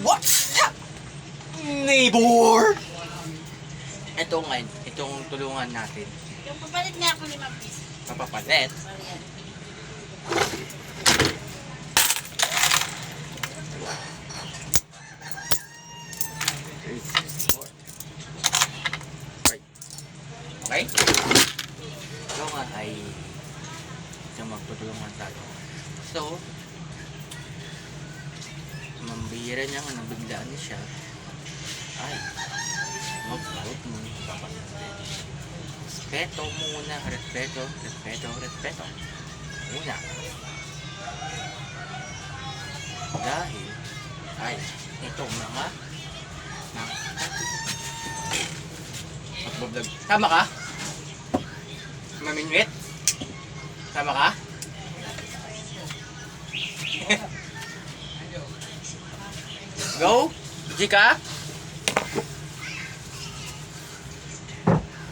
What's up, neighbor? Ito ngayon, itong tulungan natin. Yung papalit nga ako 5 piso. Papapalit. Ayan. Okay? Ito nga ay isang magtutulungan tayo. So, mambira niya nga, nabiglaan niya siya. Ay, huwag mo. Respeto muna. Respeto. Muna. Dahil, ay, itong mga magbablog. Tama ka? Mamingwit? Tama ka? Go? Jika?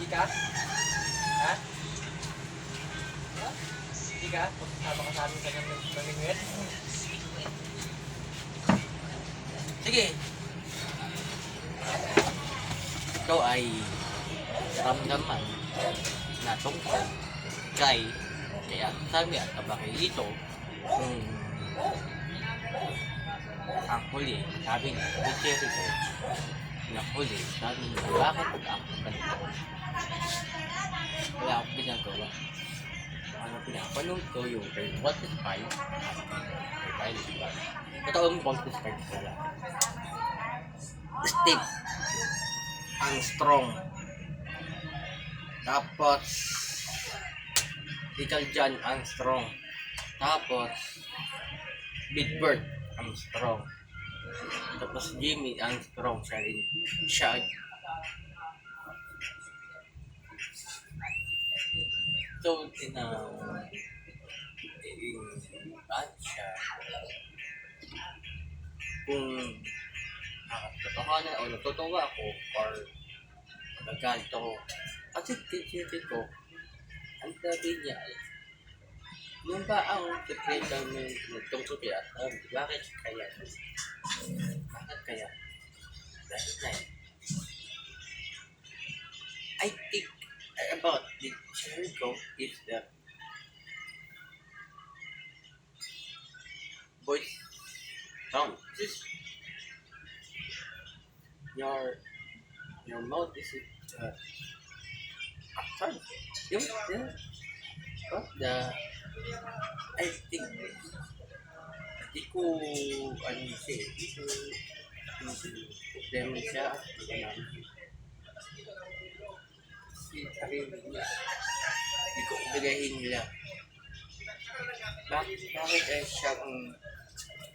Jika? Ha? Jika? Tama ka sa amin sa mamingwit? Sige. Ikaw ay ramdaman na tungkol kaya sabi at kabakay ito kung ang huli sabi niya Jericho na huli sabi niya bakit ako ganito wala akong ginagawa ano pinapanood ko yung what is fine totoong what is fine pala Steve ang strong. Tapos Little John ang strong. Tapos Big Bird ang strong. Tapos Jimmy ang strong siya rin. So siya kung nakatotohanan o natutuwa ako or nagalit ako kasi tinutin ko ang sabi niya ay yung ba ang sekreto mo tungkol kaya bakit kaya dahil na I think about the Jericho is the voice sound just your mouth is sorry. Yung I think di ko ano siya di ko problema siya si sarili niya di ko uligahin nila bakit ay siya kung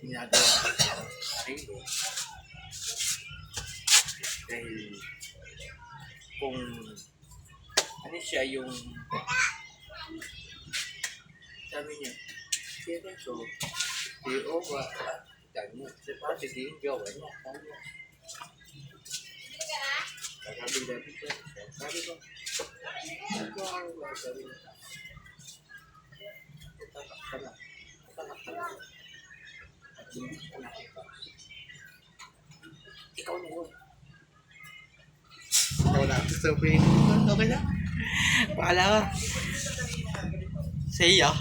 ginagawa sa sarili dahil kung ano siya yung sabi niya kaya so di owa ganyan sa pati di gawa niya sabi dati ko sabi ko sabi niya tatak at hindi ko nakita ikaw na yun wala ako sa okay na. Bahala ka. say ya